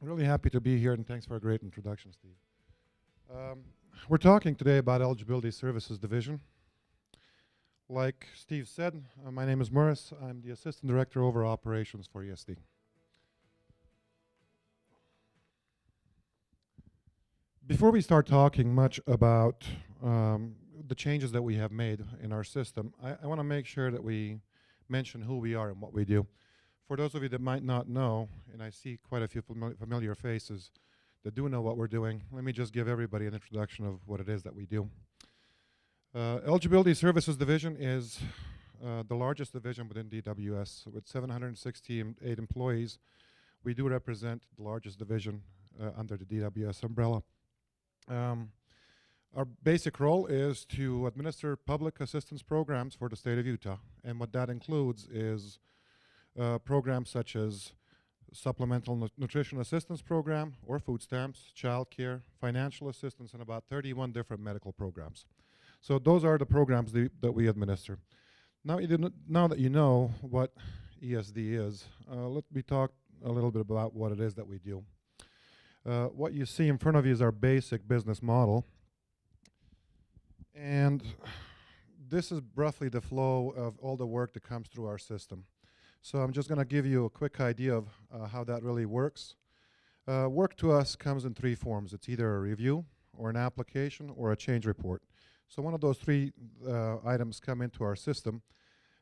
Really happy to be here, and thanks for a great introduction, Steve. We're talking today about Eligibility Services Division. Like Steve said, my name is Muris. I'm the Assistant Director over Operations for ESD. Before we start talking much about the changes that we have made in our system, I want to make sure that we mention who we are and what we do. For those of you that might not know, and I see quite a few familiar faces that do know what we're doing, let me just give everybody an introduction of what it is that we do. Eligibility Services Division is the largest division within DWS with 768 employees. We do represent the largest division under the DWS umbrella. Our basic role is to administer public assistance programs for the state of Utah, and what that includes is programs such as Supplemental Nutrition Assistance Program or food stamps, child care, financial assistance, and about 31 different medical programs. So those are the programs that we administer. Now that you know what ESD is, let me talk a little bit about what it is that we do. What you see in front of you is our basic business model. And this is roughly the flow of all the work that comes through our system. So I'm just going to give you a quick idea of how that really works. Work to us comes in three forms. It's either a review, or an application, or a change report. So one of those three items come into our system,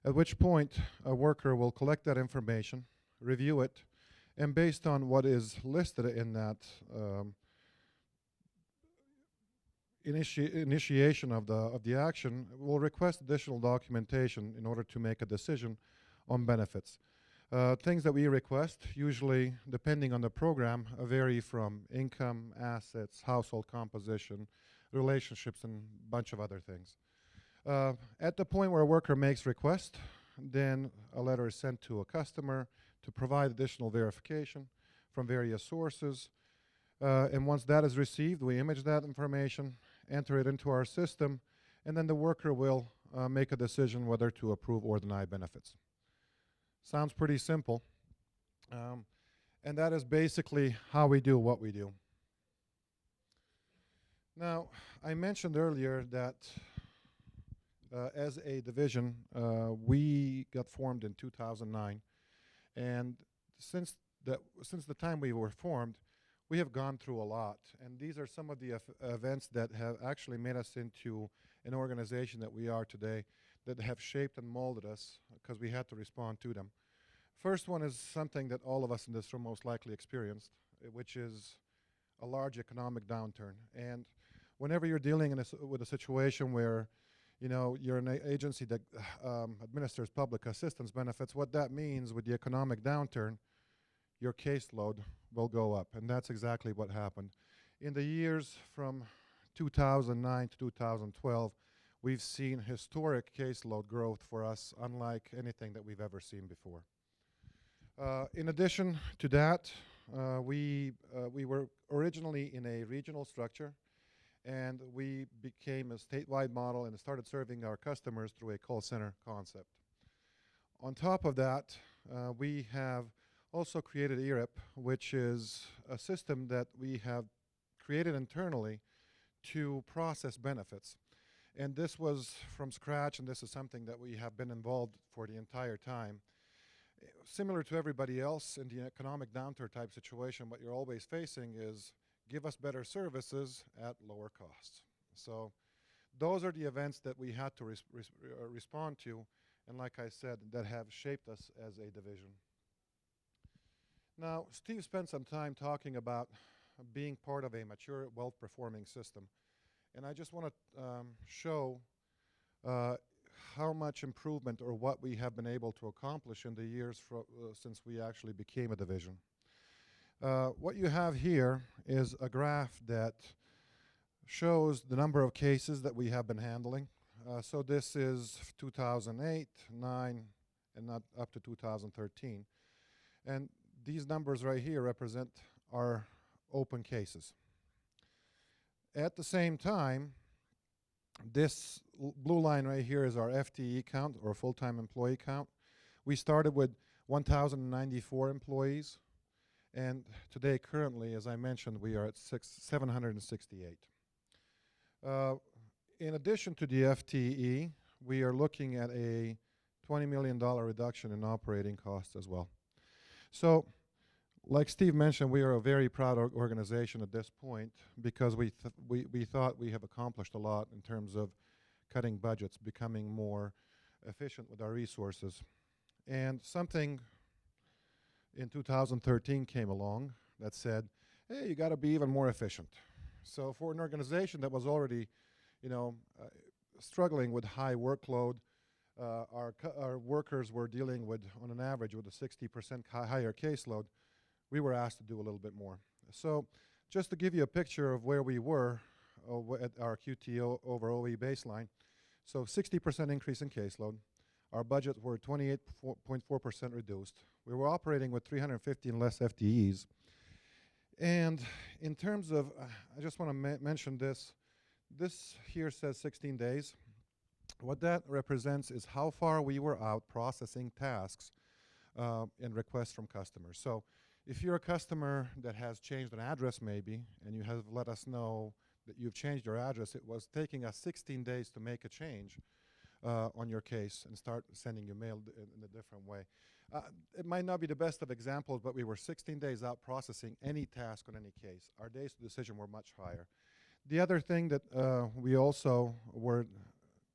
at which point a worker will collect that information, review it, and based on what is listed in that initiation of the action, will request additional documentation in order to make a decision on benefits. Things that we request, usually depending on the program, vary from income, assets, household composition, relationships, and a bunch of other things. At the point where a worker makes request, then a letter is sent to a customer to provide additional verification from various sources. And once that is received, we image that information, enter it into our system, and then the worker will make a decision whether to approve or deny benefits. Sounds pretty simple. And that is basically how we do what we do. Now, I mentioned earlier that as a division, we got formed in 2009. And since the time we were formed, we have gone through a lot. And these are some of the events that have actually made us into an organization that we are today, that have shaped and molded us because we had to respond to them. First one is something that all of us in this room most likely experienced, which is a large economic downturn. And whenever you're dealing with a situation where you're an agency that administers public assistance benefits, what that means with the economic downturn, your caseload will go up. And that's exactly what happened. In the years from 2009 to 2012, we've seen historic caseload growth for us, unlike anything that we've ever seen before. In addition to that, we were originally in a regional structure, and we became a statewide model and started serving our customers through a call center concept. On top of that, we have also created ERIP, which is a system that we have created internally to process benefits. And this was from scratch, and this is something that we have been involved for the entire time. Similar to everybody else in the economic downturn type situation, what you're always facing is give us better services at lower costs. So those are the events that we had to respond to, and like I said, that have shaped us as a division. Now, Steve spent some time talking about being part of a mature, well-performing system. And I just want to show how much improvement or what we have been able to accomplish in the years since we actually became a division. What you have here is a graph that shows the number of cases that we have been handling. So this is 2008, 9, and up to 2013. And these numbers right here represent our open cases. At the same time, this blue line right here is our FTE count, or full-time employee count. We started with 1,094 employees, And today, currently, as I mentioned, we are at 768. Uh, in addition to the FTE, we are looking at a $20 million reduction in operating costs as well. So, like Steve mentioned, we are a very proud organization at this point because we thought we have accomplished a lot in terms of cutting budgets, becoming more efficient with our resources. And something in 2013 came along that said, hey, you got to be even more efficient. So for an organization that was already, you know, struggling with high workload, our workers were dealing with, on an average, with a 60% higher caseload. We were asked to do a little bit more. So just to give you a picture of where we were at our QTO over OE baseline, so 60% increase in caseload. Our budgets were 28.4% reduced. We were operating with 315 less FTEs. And in terms of, I just want to mention this. This here says 16 days. What that represents is how far we were out processing tasks and requests from customers. So if you're a customer that has changed an address maybe, and you have let us know that you've changed your address, it was taking us 16 days to make a change on your case and start sending you mail in a different way. It might not be the best of examples, but we were 16 days out processing any task on any case. Our days to decision were much higher. The other thing that we also were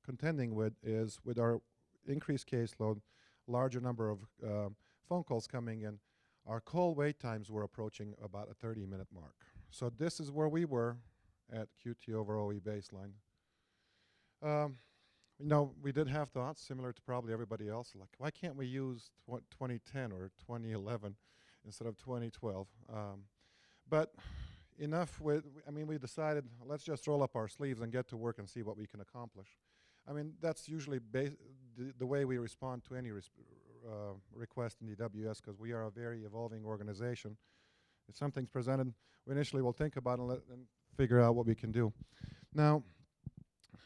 contending with is with our increased caseload, larger number of phone calls coming in, our call wait times were approaching about a 30-minute mark. So this is where we were at QT over OE baseline. You know, we did have thoughts similar to probably everybody else, like why can't we use 2010 or 2011 instead of 2012? But enough with, I mean, we decided let's just roll up our sleeves and get to work and see what we can accomplish. I mean, that's usually the way we respond to any request in DWS, because we are a very evolving organization. If something's presented, we initially will think about it and figure out what we can do. Now,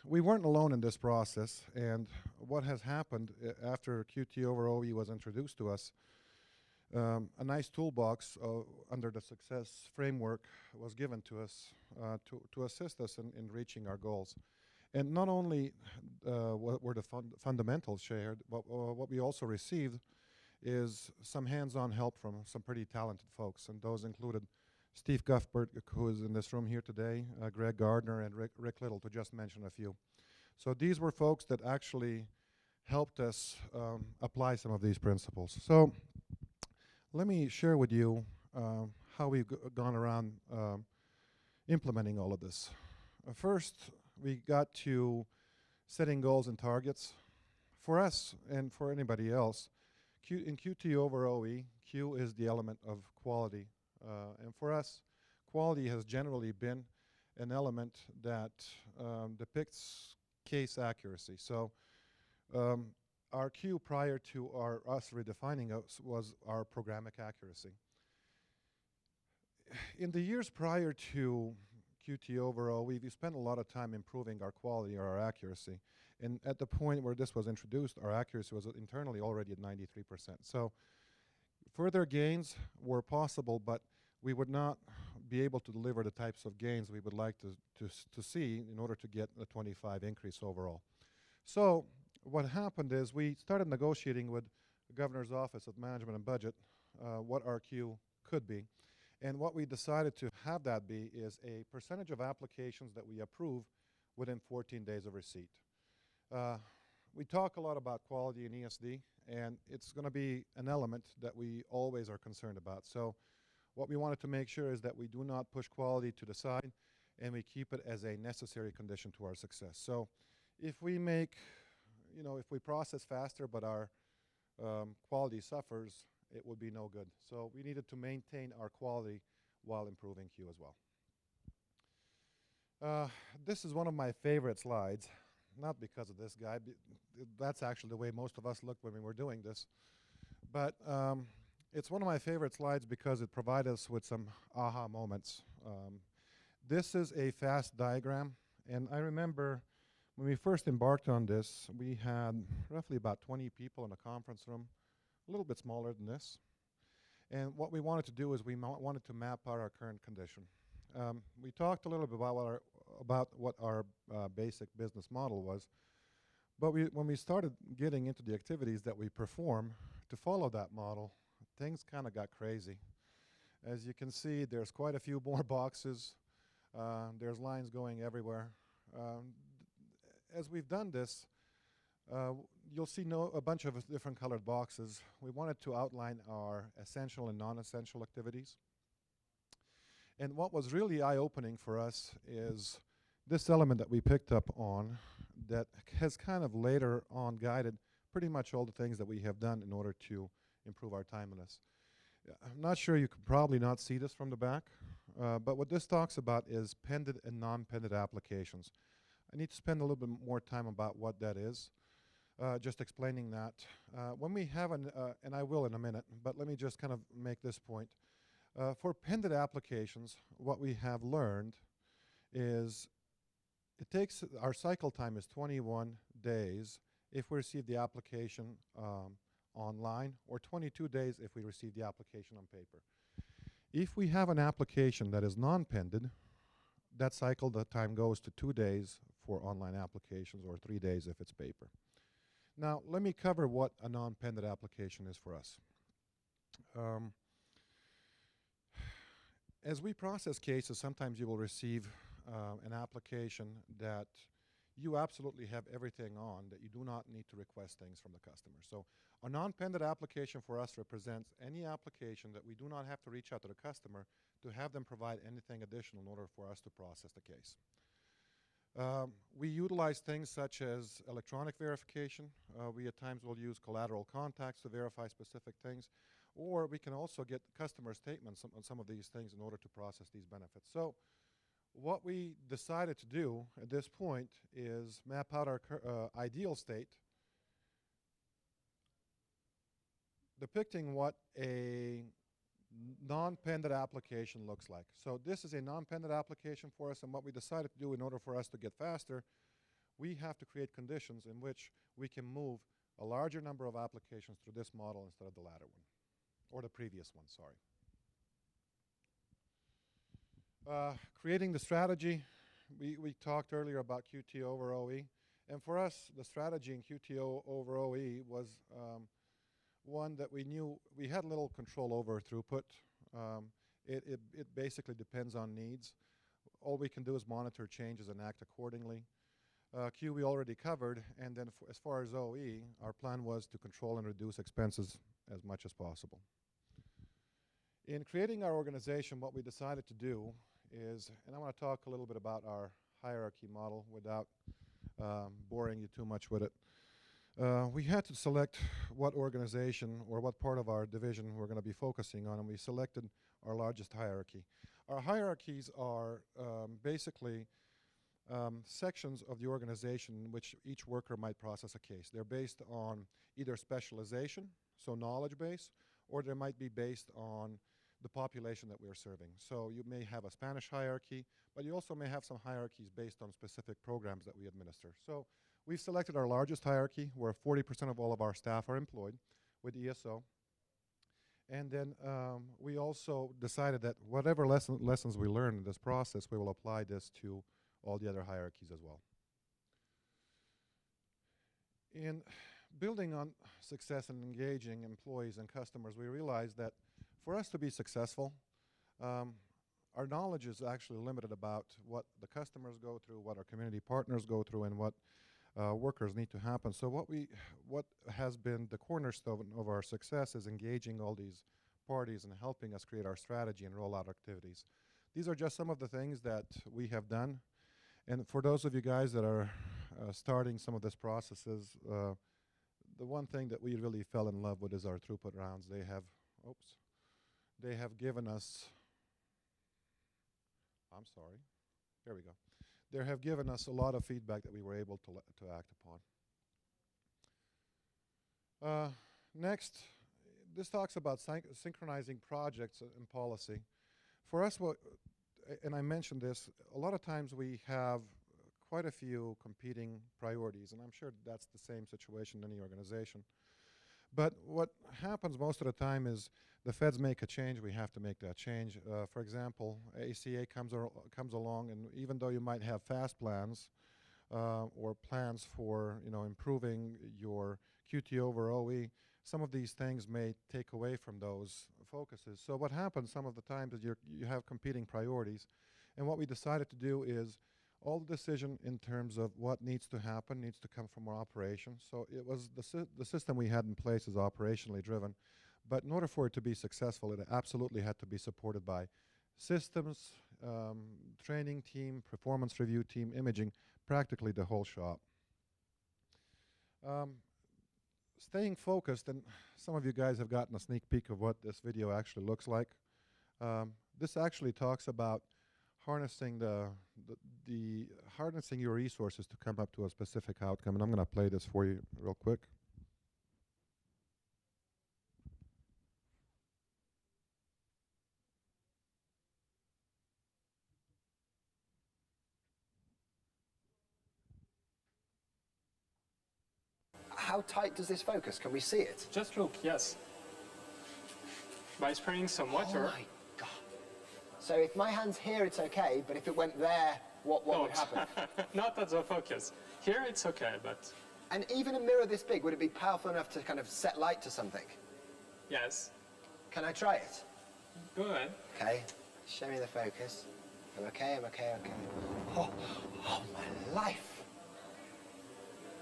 we weren't alone in this process, and what has happened after QT over OE was introduced to us, a nice toolbox under the success framework was given to us to assist us in reaching our goals. And not only were the fundamentals shared, but what we also received is some hands-on help from some pretty talented folks, and those included Steve Guthbert, who is in this room here today, Greg Gardner, and Rick Little, to just mention a few. So these were folks that actually helped us apply some of these principles. So let me share with you how we've gone around implementing all of this. First, we got to setting goals and targets. For us and for anybody else, in QT over OE, Q is the element of quality. And for us, quality has generally been an element that depicts case accuracy. So our Q prior to us redefining us was our programmatic accuracy. In the years prior to QT over OE, we spent a lot of time improving our quality or our accuracy. And at the point where this was introduced, our accuracy was internally already at 93%. So further gains were possible, but we would not be able to deliver the types of gains we would like to see in order to get a 25 increase overall. So what happened is we started negotiating with the Governor's Office of Management and Budget what our Q could be. And what we decided to have that be is a percentage of applications that we approve within 14 days of receipt. We talk a lot about quality in ESD, and it's going to be an element that we always are concerned about. So what we wanted to make sure is that we do not push quality to the side, and we keep it as a necessary condition to our success. So if we make, you know, if we process faster but our quality suffers, it would be no good. So we needed to maintain our quality while improving Q as well. This is one of my favorite slides, not because of this guy. That's actually the way most of us looked when we were doing this. But it's one of my favorite slides because it provides us with some aha moments. This is a fast diagram, and I remember when we first embarked on this, we had roughly about 20 people in a conference room, a little bit smaller than this. And what we wanted to do is we wanted to map out our current condition. We talked a little bit about what our basic business model was, but when we started getting into the activities that we perform to follow that model, things kind of got crazy. As you can see, there's quite a few more boxes. There's lines going everywhere. As we've done this, you'll see a bunch of different colored boxes. We wanted to outline our essential and non-essential activities. And what was really eye-opening for us is this element that we picked up on that has kind of later on guided pretty much all the things that we have done in order to improve our timeliness. I'm not sure, you could probably not see this from the back, but what this talks about is pended and non-pended applications. I need to spend a little bit more time about what that is, just explaining that. When we have and I will in a minute, but let me just kind of make this point. For pended applications, what we have learned is our cycle time is 21 days if we receive the application online, or 22 days if we receive the application on paper. If we have an application that is non-pended, that cycle, the time goes to 2 days for online applications, or 3 days if it's paper. Now, let me cover what a non-pended application is for us. As we process cases, sometimes you will receive an application that you absolutely have everything on, that you do not need to request things from the customer. So a non-pended application for us represents any application that we do not have to reach out to the customer to have them provide anything additional in order for us to process the case. We utilize things such as electronic verification. We at times will use collateral contacts to verify specific things, or we can also get customer statements on some of these things in order to process these benefits. So what we decided to do at this point is map out our ideal state, depicting what a non-pended application looks like. So this is a non-pended application for us, and what we decided to do in order for us to get faster, we have to create conditions in which we can move a larger number of applications through this model instead of the latter one, or the previous one, sorry. Creating the strategy, we talked earlier about QTO over OE, and for us, the strategy in QTO over OE was one that we knew we had little control over throughput. It basically depends on needs. All we can do is monitor changes and act accordingly. Q we already covered, and then as far as OE, our plan was to control and reduce expenses as much as possible. In creating our organization, what we decided to do is, and I want to talk a little bit about our hierarchy model without boring you too much with it. We had to select what organization or what part of our division we're going to be focusing on, and we selected our largest hierarchy. Our hierarchies are basically sections of the organization in which each worker might process a case. They're based on either specialization, so knowledge base, or they might be based on the population that we're serving. So you may have a Spanish hierarchy, but you also may have some hierarchies based on specific programs that we administer. So we've selected our largest hierarchy, where 40% of all of our staff are employed with ESO. And then we also decided that whatever lessons we learn in this process, we will apply this to all the other hierarchies as well. In building on success and engaging employees and customers, we realized that for us to be successful, our knowledge is actually limited about what the customers go through, what our community partners go through, and what workers need to happen. So what has been the cornerstone of our success is engaging all these parties and helping us create our strategy and roll out activities. These are just some of the things that we have done. And for those of you guys that are starting some of these processes, the one thing that we really fell in love with is our throughput rounds. They have given us, I'm sorry, there we go. They have given us a lot of feedback that we were able to act upon. Next, this talks about synchronizing projects and policy. For us, and I mentioned this, a lot of times we have quite a few competing priorities, and I'm sure that's the same situation in any organization. But what happens most of the time is the feds make a change, we have to make that change. For example, ACA comes along, and even though you might have fast plans or plans for improving your QT over OE, some of these things may take away from those focuses. So what happens some of the times is you have competing priorities, and what we decided to do is all the decision in terms of what needs to happen needs to come from our operations. So it was the system we had in place is operationally driven, but in order for it to be successful, it absolutely had to be supported by systems, training team, performance review team, imaging, practically the whole shop. Staying focused, and some of you guys have gotten a sneak peek of what this video actually looks like. This actually talks about harnessing harnessing your resources to come up to a specific outcome, and I'm going to play this for you real quick. How tight does this focus? Can we see it? Just look, yes. By spraying some water. Oh my God. So if my hand's here, it's okay, but if it went there, what would happen? Not at the focus. Here it's okay, but... And even a mirror this big, would it be powerful enough to kind of set light to something? Yes. Can I try it? Go ahead. Okay, show me the focus. I'm okay, I'm okay, okay. Oh, my life.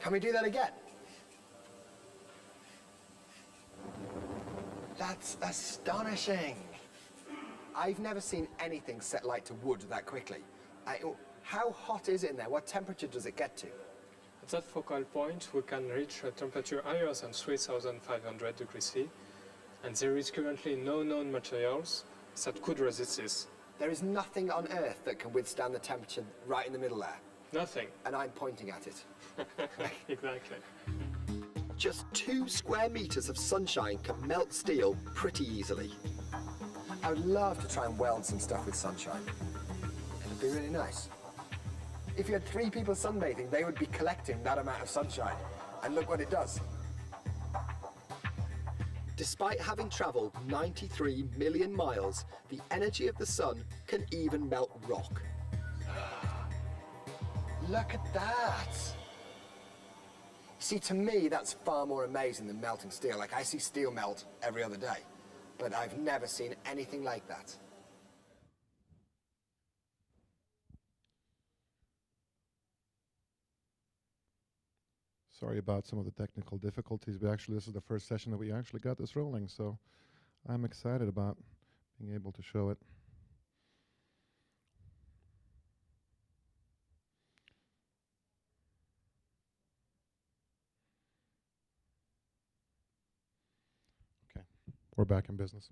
Can we do that again? That's astonishing. I've never seen anything set light to wood that quickly. How hot is it in there? What temperature does it get to? At that focal point, we can reach a temperature higher than 3,500 degrees C, and there is currently no known materials that could resist this. There is nothing on Earth that can withstand the temperature right in the middle there. Nothing. And I'm pointing at it. Exactly. Just 2 square meters of sunshine can melt steel pretty easily. I would love to try and weld some stuff with sunshine. It'd be really nice. If you had 3 people sunbathing, they would be collecting that amount of sunshine. And look what it does. Despite having traveled 93 million miles, the energy of the sun can even melt rock. Look at that. See, to me, that's far more amazing than melting steel. Like, I see steel melt every other day, but I've never seen anything like that. Sorry about some of the technical difficulties, but actually this is the first session that we actually got this rolling, so I'm excited about being able to show it. Okay, we're back in business.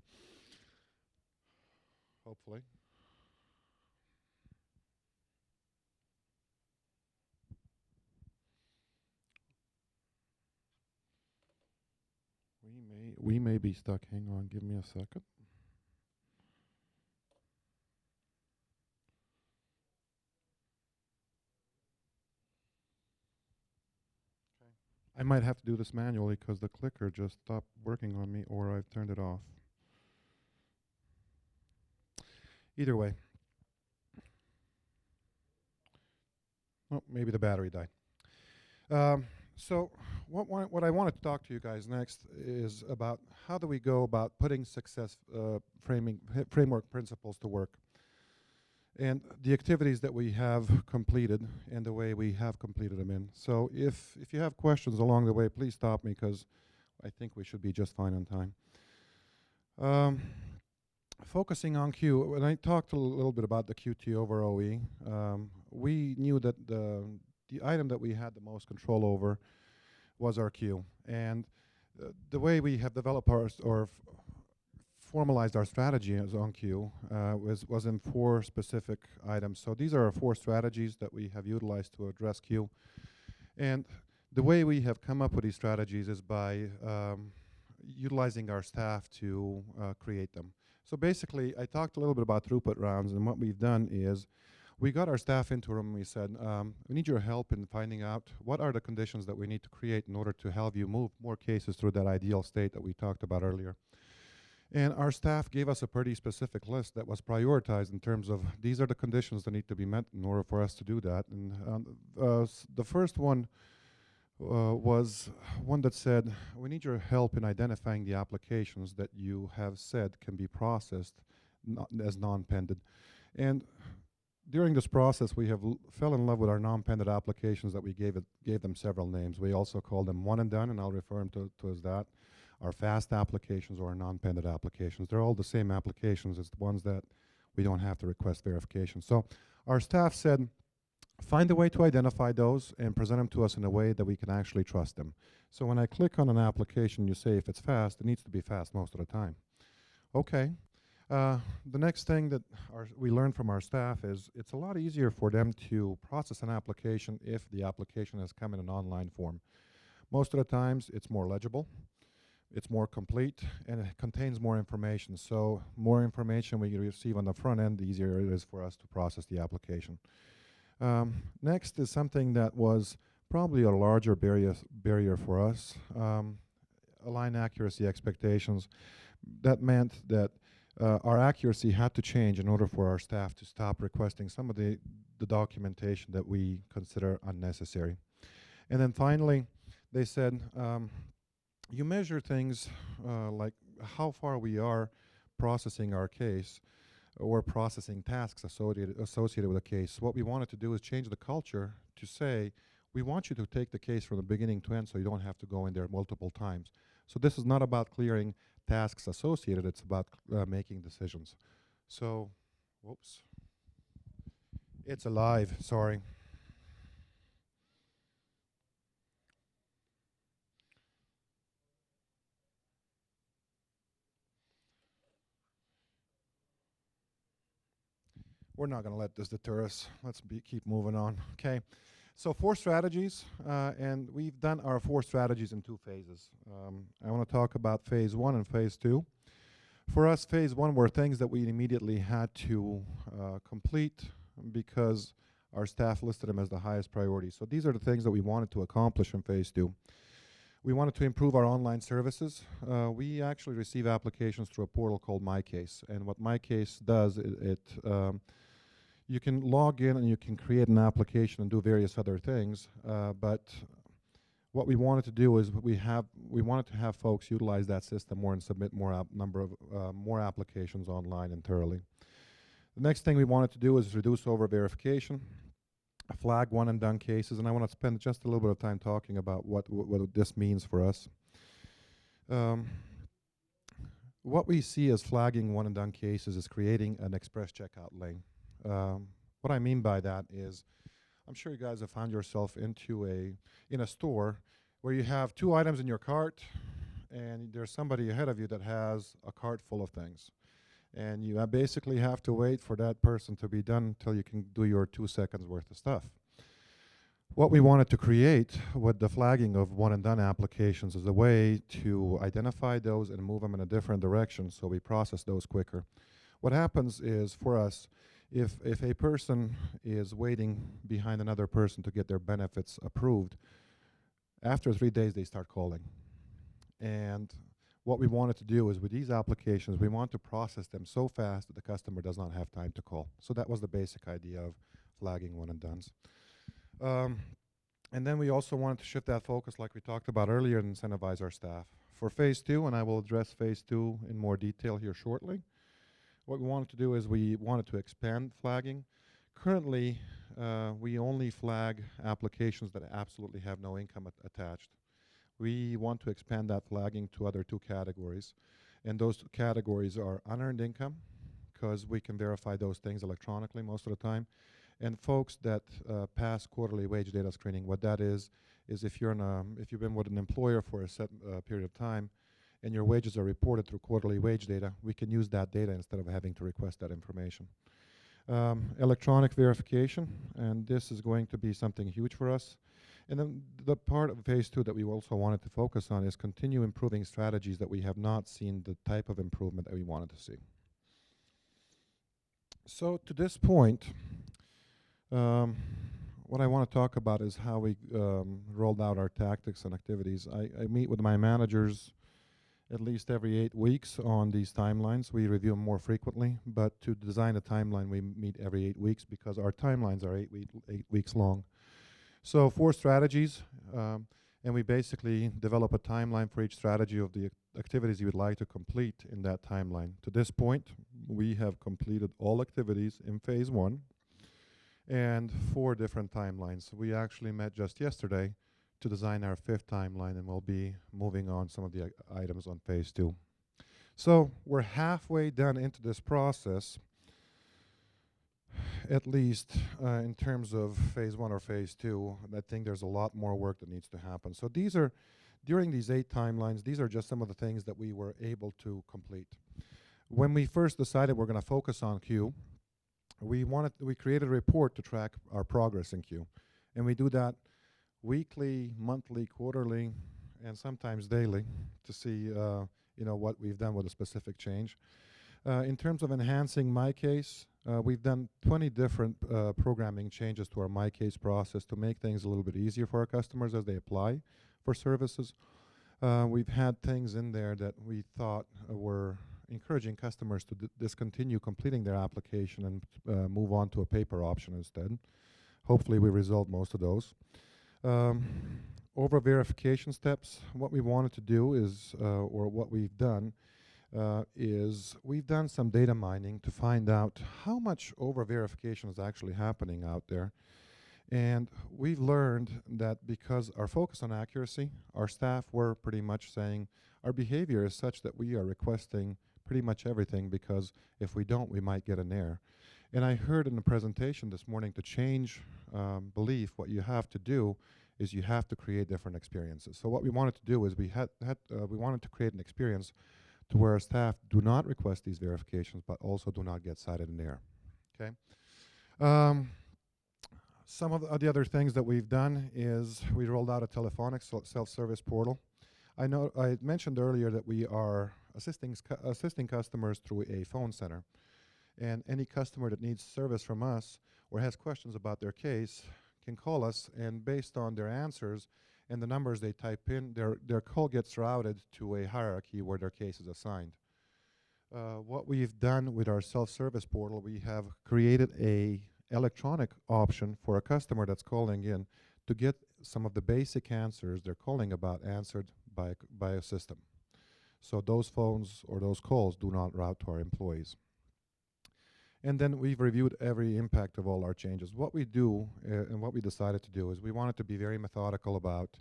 Hopefully. We may be stuck. Hang on, give me a second. Okay. I might have to do this manually because the clicker just stopped working on me, or I've turned it off. Either way. Oh, maybe the battery died. So what I wanted to talk to you guys next is about how do we go about putting success framework principles to work, and the activities that we have completed and the way we have completed them in. So if you have questions along the way, please stop me, because I think we should be just fine on time. Focusing on Q, when I talked a little bit about the QT over OE, we knew that the item that we had the most control over was our Q. And the way we have developed formalized our strategy as on Q was in 4 specific items. So these are our 4 strategies that we have utilized to address Q. And the way we have come up with these strategies is by utilizing our staff to create them. So basically, I talked a little bit about throughput rounds, and what we've done is we got our staff into a room and we said, we need your help in finding out what are the conditions that we need to create in order to help you move more cases through that ideal state that we talked about earlier. And our staff gave us a pretty specific list that was prioritized in terms of these are the conditions that need to be met in order for us to do that. And the first one was one that said, we need your help in identifying the applications that you have said can be processed as non-pended. And during this process, we have fell in love with our non-pended applications that we gave them several names. We also called them one and done, and I'll refer them to as that. Our fast applications or our non-pended applications. They're all the same applications as the ones that we don't have to request verification. So our staff said, find a way to identify those and present them to us in a way that we can actually trust them. So when I click on an application, you say if it's fast, it needs to be fast most of the time. Okay. The next thing that we learned from our staff is it's a lot easier for them to process an application if the application has come in an online form. Most of the times, it's more legible. It's more complete, and it contains more information. So more information we receive on the front end, the easier it is for us to process the application. Next is something that was probably a larger barrier for us, align accuracy expectations. That meant that our accuracy had to change in order for our staff to stop requesting some of the documentation that we consider unnecessary. And then finally, they said, you measure things like how far we are processing our case or processing tasks associated with a case. What we wanted to do is change the culture to say, we want you to take the case from the beginning to end so you don't have to go in there multiple times. So this is not about clearing tasks associated, it's about making decisions. So, whoops. It's alive, sorry. We're not going to let this deter us. Let's keep moving on. Okay, so 4 strategies, and we've done our 4 strategies in 2 phases. I want to talk about phase 1 and phase 2. For us, phase 1 were things that we immediately had to complete because our staff listed them as the highest priority. So these are the things that we wanted to accomplish in phase 2. We wanted to improve our online services. We actually receive applications through a portal called MyCase, and what MyCase does, you can log in and you can create an application and do various other things, but what we wanted to do is we wanted to have folks utilize that system more and submit more applications online and thoroughly. The next thing we wanted to do is reduce over verification, flag one and done cases, and I want to spend just a little bit of time talking about what this means for us. What we see as flagging one and done cases is creating an express checkout lane. What I mean by that is, I'm sure you guys have found yourself in a store where you have 2 items in your cart, and there's somebody ahead of you that has a cart full of things. And you basically have to wait for that person to be done until you can do your 2 seconds worth of stuff. What we wanted to create with the flagging of one and done applications is a way to identify those and move them in a different direction so we process those quicker. What happens is, for us, if a person is waiting behind another person to get their benefits approved, after 3 days they start calling. And what we wanted to do is with these applications, we want to process them so fast that the customer does not have time to call. So that was the basic idea of flagging one and dones. And then we also wanted to shift that focus, like we talked about earlier, and incentivize our staff. For phase 2, and I will address phase 2 in more detail here shortly, what we wanted to do is we wanted to expand flagging. Currently, we only flag applications that absolutely have no income attached. We want to expand that flagging to other 2 categories. And those 2 categories are unearned income, because we can verify those things electronically most of the time, and folks that pass quarterly wage data screening. What that is if you've been with an employer for a set period of time, and your wages are reported through quarterly wage data, we can use that data instead of having to request that information. Electronic verification, and this is going to be something huge for us. And then the part of phase 2 that we also wanted to focus on is continue improving strategies that we have not seen the type of improvement that we wanted to see. So to this point, Um, what I want to talk about is how we rolled out our tactics and activities. I meet with my managers at least every 8 weeks on these timelines. We review them more frequently, but to design a timeline, we meet every 8 weeks because our timelines are 8 weeks long. So 4 strategies, and we basically develop a timeline for each strategy of the activities you would like to complete in that timeline. To this point, we have completed all activities in phase 1 and 4 different timelines. We actually met just yesterday to design our 5th timeline, and we'll be moving on some of the items on phase 2. So we're halfway done into this process, at least in terms of phase 1 or phase 2. I think there's a lot more work that needs to happen. So these are, during these 8 timelines, these are just some of the things that we were able to complete. When we first decided we're going to focus on Q, we created a report to track our progress in Q. And we do that weekly, monthly, quarterly, and sometimes daily to see what we've done with a specific change. In terms of enhancing MyCase, we've done 20 different programming changes to our MyCase process to make things a little bit easier for our customers as they apply for services. We've had things in there that we thought were encouraging customers to discontinue completing their application and move on to a paper option instead. Hopefully we resolved most of those. Over verification steps, what we wanted to do is, or what we've done, is we've done some data mining to find out how much over verification is actually happening out there. And we've learned that because our focus on accuracy, our staff were pretty much saying our behavior is such that we are requesting pretty much everything, because if we don't, we might get an error. And I heard in the presentation this morning, to change belief, what you have to do is you have to create different experiences. So what we wanted to do is we wanted to create an experience to where our staff do not request these verifications, but also do not get cited in error. Okay. Some of the other things that we've done is we rolled out a telephonic self-service portal. I mentioned earlier that we are assisting customers through a phone center, and any customer that needs service from us or has questions about their case can call us, and based on their answers and the numbers they type in, their call gets routed to a hierarchy where their case is assigned. What we've done with our self-service portal, we have created a electronic option for a customer that's calling in to get some of the basic answers they're calling about answered by a system. So those phones or those calls do not route to our employees. And then we've reviewed every impact of all our changes. What we do and what we decided to do is we wanted to be very methodical about,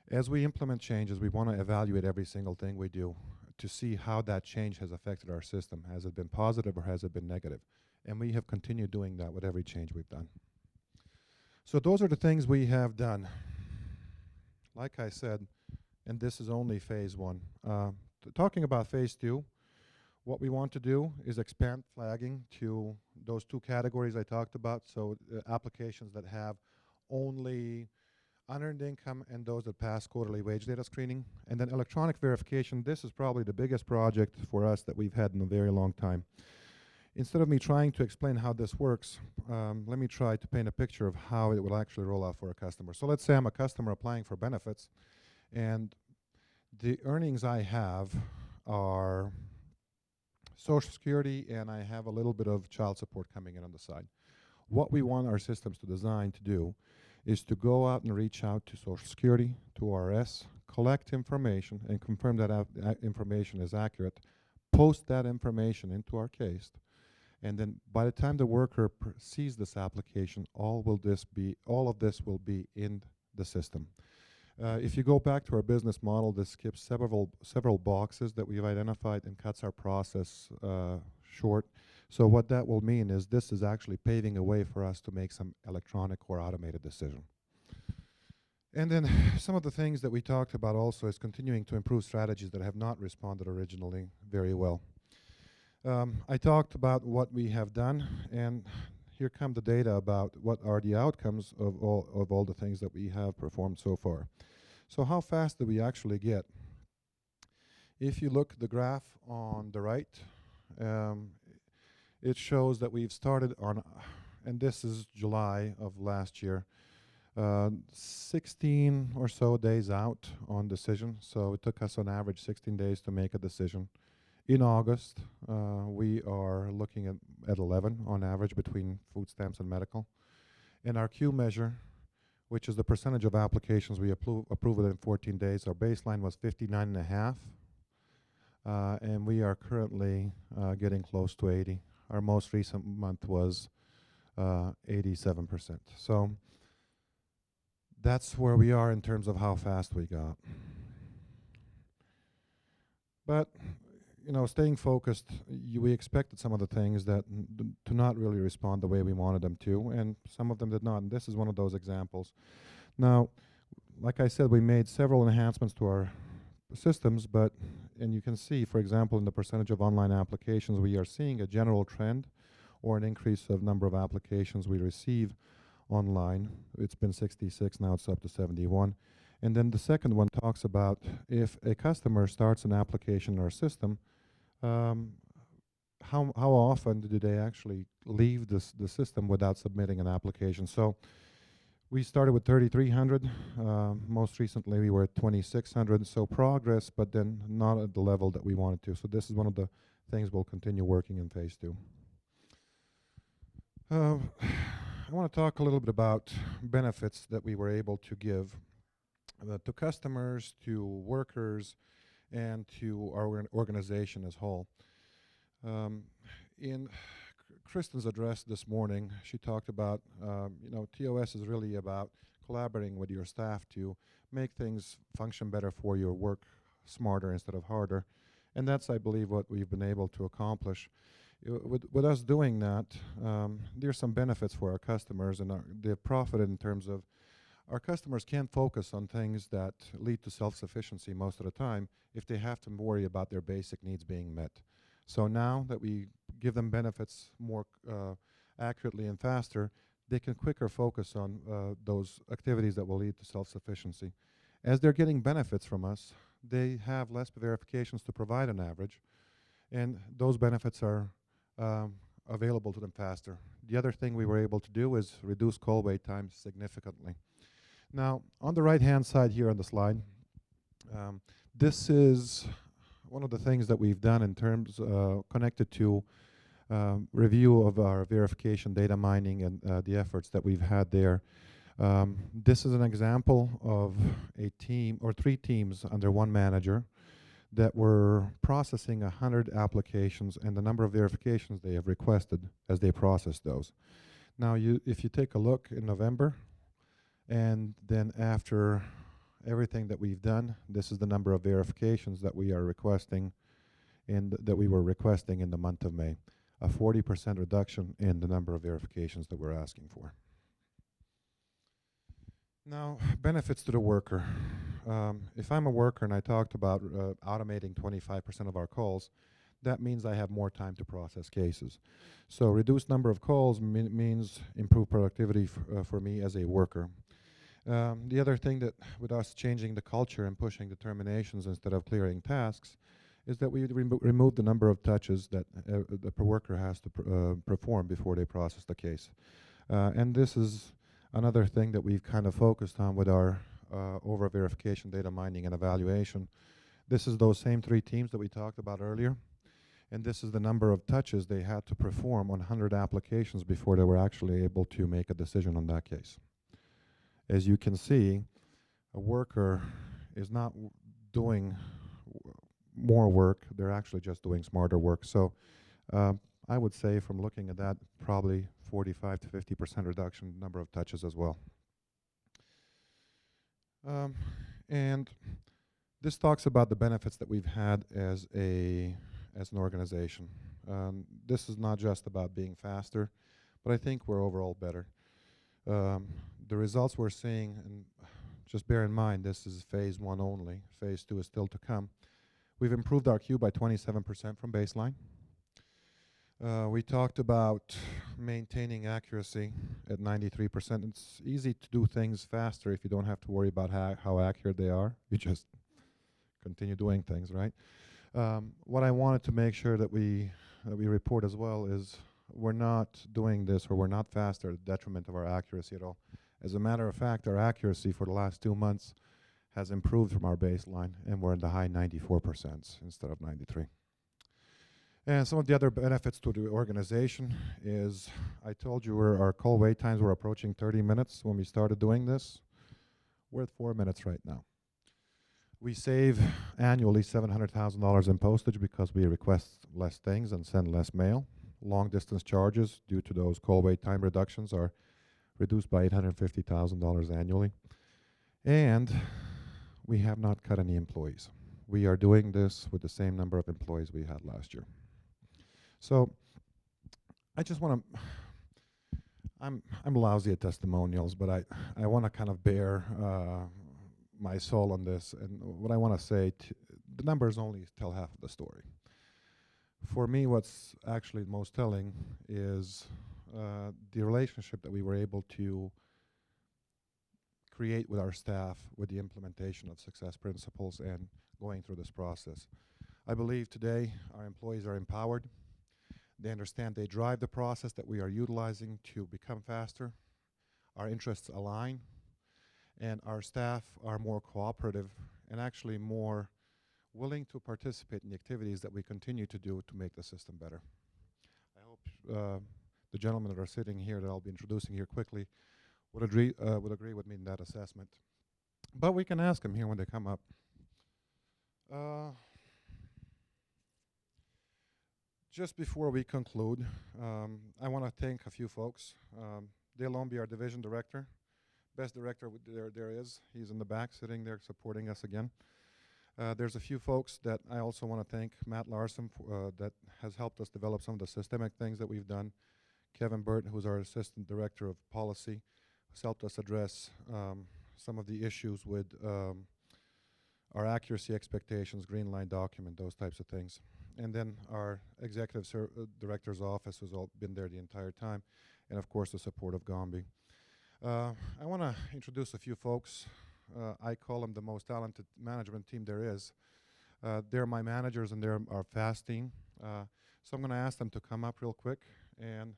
as we implement changes, we want to evaluate every single thing we do to see how that change has affected our system. Has it been positive or has it been negative? And we have continued doing that with every change we've done. So those are the things we have done. Like I said, and this is only phase 1. Talking about phase 2, what we want to do is expand flagging to those 2 categories I talked about. So applications that have only unearned income and those that pass quarterly wage data screening. And then electronic verification. This is probably the biggest project for us that we've had in a very long time. Instead of me trying to explain how this works, let me try to paint a picture of how it will actually roll out for a customer. So let's say I'm a customer applying for benefits, and the earnings I have are Social Security, and I have a little bit of child support coming in on the side. What we want our systems to design to do is to go out and reach out to Social Security, to RS, collect information, and confirm that information is accurate, post that information into our case, and then by the time the worker sees this application, all of this will be in the system. If you go back to our business model, this skips several boxes that we've identified and cuts our process short. So what that will mean is this is actually paving a way for us to make some electronic or automated decision. And then some of the things that we talked about also is continuing to improve strategies that have not responded originally very well. I talked about what we have done, and here come the data about what are the outcomes of all the things that we have performed so far. So how fast did we actually get? If you look at the graph on the right, it shows that we've started on and this is July of last year, 16 or so days out on decision. So it took us on average 16 days to make a decision. In August, we are looking at 11 on average between food stamps and medical. And our Q measure, which is the percentage of applications we approve within 14 days, our baseline was 59.5, and we are currently getting close to 80. Our most recent month was 87%. So that's where we are in terms of how fast we got. But staying focused, we expected some of the things that to not really respond the way we wanted them to, and some of them did not, and this is one of those examples. Now, like I said, we made several enhancements to our systems, and you can see, for example, in the percentage of online applications, we are seeing a general trend or an increase of number of applications we receive online. It's been 66, now it's up to 71. And then the second one talks about if a customer starts an application in our system, how often do they actually leave the system without submitting an application? So we started with 3,300. Most recently, we were at 2,600. So progress, but then not at the level that we wanted to. So this is one of the things we'll continue working in phase 2. I want to talk a little bit about benefits that we were able to give to customers, to workers, and to our organization as whole. In Kristen's address this morning, she talked about, TOS is really about collaborating with your staff to make things function better for your work, smarter instead of harder. And that's, I believe, what we've been able to accomplish. With us doing that, there's some benefits for our customers, and they've profited in terms of our customers can't focus on things that lead to self-sufficiency most of the time if they have to worry about their basic needs being met. So now that we give them benefits more accurately and faster, they can quicker focus on those activities that will lead to self-sufficiency. As they're getting benefits from us, they have less verifications to provide on average, and those benefits are available to them faster. The other thing we were able to do is reduce call wait times significantly. Now, on the right-hand side here on the slide, this is one of the things that we've done in terms connected to review of our verification data mining and the efforts that we've had there. This is an example of a team or 3 teams under one manager that were processing 100 applications and the number of verifications they have requested as they process those. Now, if you take a look in November, and then after everything that we've done, this is the number of verifications that we are requesting and that we were requesting in the month of May. A 40% reduction in the number of verifications that we're asking for. Now, benefits to the worker. If I'm a worker and I talked about automating 25% of our calls, that means I have more time to process cases. So reduced number of calls means improved productivity for me as a worker. The other thing that with us changing the culture and pushing determinations instead of clearing tasks is that we remove the number of touches that the worker has to perform before they process the case. And this is another thing that we've kind of focused on with our over-verification data mining and evaluation. This is those same 3 teams that we talked about earlier. And this is the number of touches they had to perform on 100 applications before they were actually able to make a decision on that case. As you can see, a worker is not doing more work, they're actually just doing smarter work. So I would say from looking at that, probably 45 to 50% reduction in number of touches as well. And this talks about the benefits that we've had as an organization. This is not just about being faster, but I think we're overall better. The results we're seeing, and just bear in mind, this is phase 1 only. Phase 2 is still to come. We've improved our queue by 27% from baseline. We talked about maintaining accuracy at 93%. It's easy to do things faster if you don't have to worry about how accurate they are. You just continue doing things, right? What I wanted to make sure that we report as well is we're not doing this, or we're not faster at the detriment of our accuracy at all. As a matter of fact, our accuracy for the last 2 months has improved from our baseline, and we're in the high 94% instead of 93. And some of the other benefits to the organization is, I told you our call wait times were approaching 30 minutes when we started doing this. We're at 4 minutes right now. We save annually $700,000 in postage because we request less things and send less mail. Long distance charges due to those call wait time reductions are reduced by $850,000 annually. And we have not cut any employees. We are doing this with the same number of employees we had last year. So I just want to, I'm lousy at testimonials, but I want to kind of bear my soul on this. And what I want to say, the numbers only tell half of the story. For me, what's actually most telling is the relationship that we were able to create with our staff with the implementation of success principles and going through this process. I believe today our employees are empowered. They understand they drive the process that we are utilizing to become faster. Our interests align, and our staff are more cooperative and actually more willing to participate in the activities that we continue to do to make the system better. I hope the gentlemen that are sitting here that I'll be introducing here quickly would agree with me in that assessment. But we can ask them here when they come up. Just before we conclude, I want to thank a few folks. Dale Lomby, our division director, best director there is. He's in the back sitting there supporting us again. There's a few folks that I also want to thank. Matt Larson, that has helped us develop some of the systemic things that we've done. Kevin Burt, who's our assistant director of policy, has helped us address some of the issues with our accuracy expectations, green line document, those types of things. And then our executive director's office has all been there the entire time, and of course the support of Gombe. I want to introduce a few folks. I call them the most talented management team there is. They're my managers and they're our fast team. So I'm going to ask them to come up real quick. And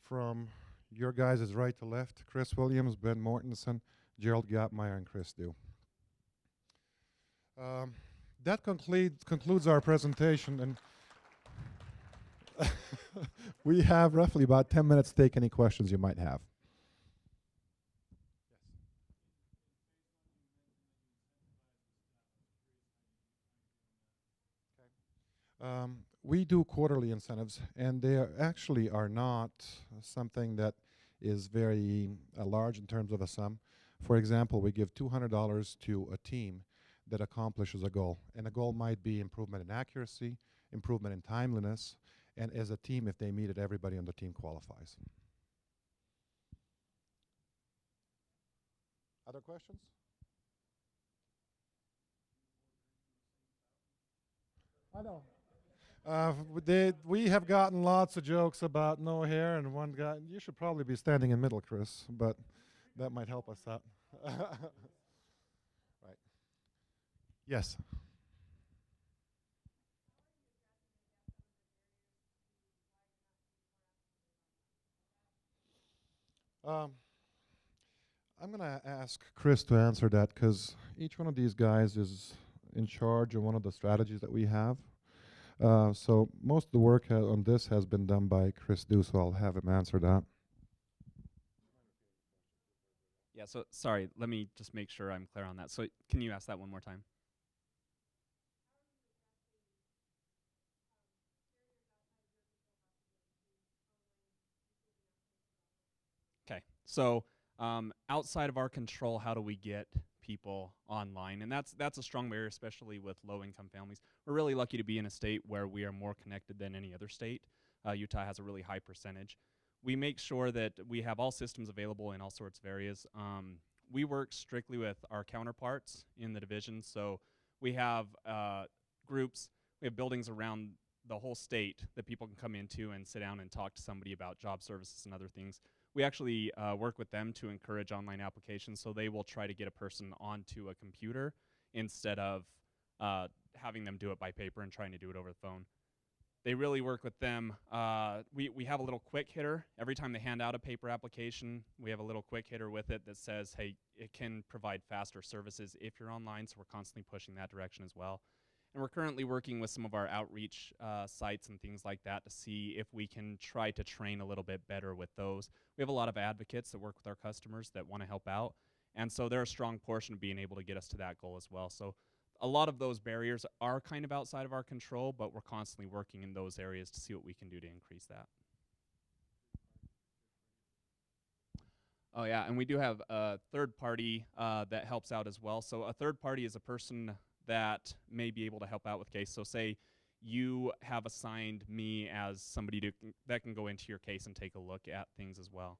from your guys' right to left, Chris Williams, Ben Mortensen, Gerald Gapmeyer, and Chris Dew. That concludes our presentation, and we have roughly about 10 minutes to take any questions you might have. We do quarterly incentives, and they actually are not something that is very large in terms of a sum. For example, we give $200 to a team that accomplishes a goal, and a goal might be improvement in accuracy, improvement in timeliness, and as a team, if they meet it, everybody on the team qualifies. Other questions? I know. We have gotten lots of jokes about no hair, and one guy, you should probably be standing in middle, Chris, but that might help us out. Right. Yes. I'm going to ask Chris to answer that because each one of these guys is in charge of one of the strategies that we have. So most of the work on this has been done by Chris Dew, so I'll have him answer that. Yeah, so sorry, let me just make sure I'm clear on that. So can you ask that one more time? Okay, so outside of our control, how do we get people online? And that's a strong barrier, especially with low-income families. We're really lucky to be in a state where we are more connected than any other state. Utah has a really high percentage. We make sure that we have all systems available in all sorts of areas. We work strictly with our counterparts in the division, so we have groups, we have buildings around the whole state that people can come into and sit down and talk to somebody about job services and other things. We actually work with them to encourage online applications, so they will try to get a person onto a computer instead of having them do it by paper and trying to do it over the phone. they really work with them. We have a little quick hitter. Every time they hand out a paper application, we have a little quick hitter with it that says, hey, it can provide faster services if you're online, so we're constantly pushing that direction as well. And we're currently working with some of our outreach sites and things like that to see if we can try to train a little bit better with those. We have a lot of advocates that work with our customers that want to help out, and so they're a strong portion of being able to get us to that goal as well. So a lot of those barriers are kind of outside of our control, but we're constantly working in those areas to see what we can do to increase that. Oh yeah, and we do have a third party that helps out as well. So a third party is a person that may be able to help out with case. So say you have assigned me as somebody that can go into your case and take a look at things as well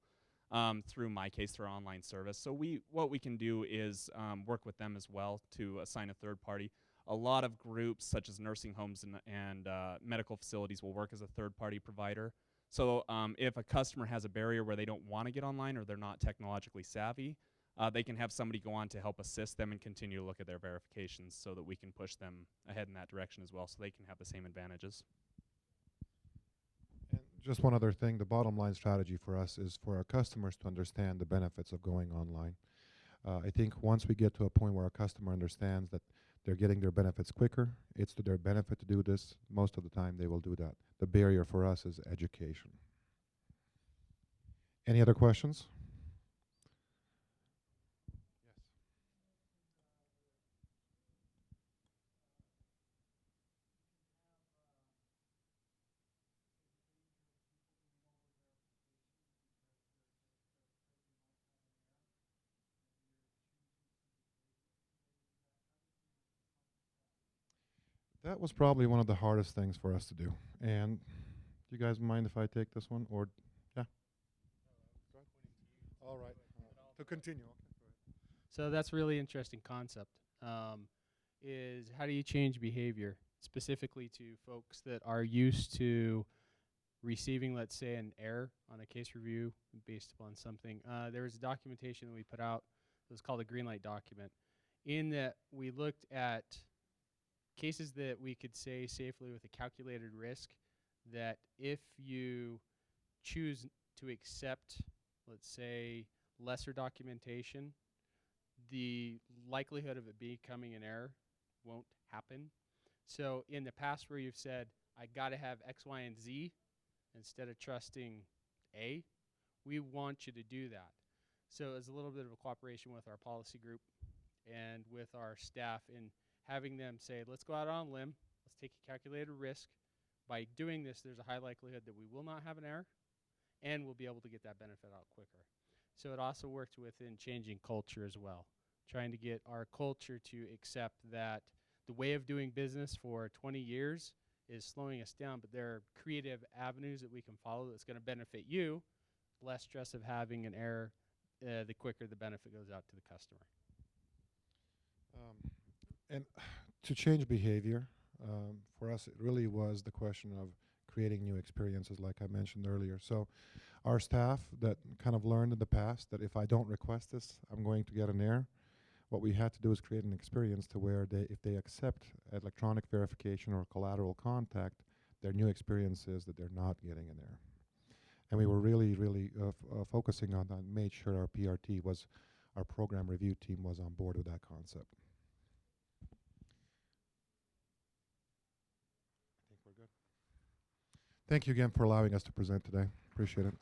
through my case, through our online service. So what we can do is work with them as well to assign a third party. A lot of groups such as nursing homes and medical facilities will work as a third party provider. So if a customer has a barrier where they don't want to get online or they're not technologically savvy, they can have somebody go on to help assist them and continue to look at their verifications so that we can push them ahead in that direction as well so they can have the same advantages. And just one other thing, the bottom line strategy for us is for our customers to understand the benefits of going online. I think once we get to a point where our customer understands that they're getting their benefits quicker, it's to their benefit to do this, most of the time they will do that. The barrier for us is education. Any other questions? That was probably one of the hardest things for us to do. And do you guys mind if I take this one? Or, yeah? All right. To continue. So that's a really interesting concept. Is how do you change behavior, specifically to folks that are used to receiving, let's say, an error on a case review based upon something. There was a documentation that we put out that was called a green light document. In that we looked at cases that we could say safely with a calculated risk that if you choose to accept, let's say, lesser documentation, the likelihood of it becoming an error won't happen. So in the past where you've said, I got to have X, Y, and Z instead of trusting A, we want you to do that. So it's a little bit of a cooperation with our policy group and with our staff in having them say, let's go out on a limb, let's take a calculated risk. By doing this, there's a high likelihood that we will not have an error, and we'll be able to get that benefit out quicker. So it also worked within changing culture as well, trying to get our culture to accept that the way of doing business for 20 years is slowing us down, but there are creative avenues that we can follow that's going to benefit you, less stress of having an error, the quicker the benefit goes out to the customer. And to change behavior, for us, it really was the question of creating new experiences, like I mentioned earlier. So our staff that kind of learned in the past that if I don't request this, I'm going to get an error. What we had to do is create an experience to where if they accept electronic verification or collateral contact, their new experience is that they're not getting an error. And we were really, really focusing on that and made sure our PRT our program review team was on board with that concept. I think we're good. Thank you again for allowing us to present today. Appreciate it.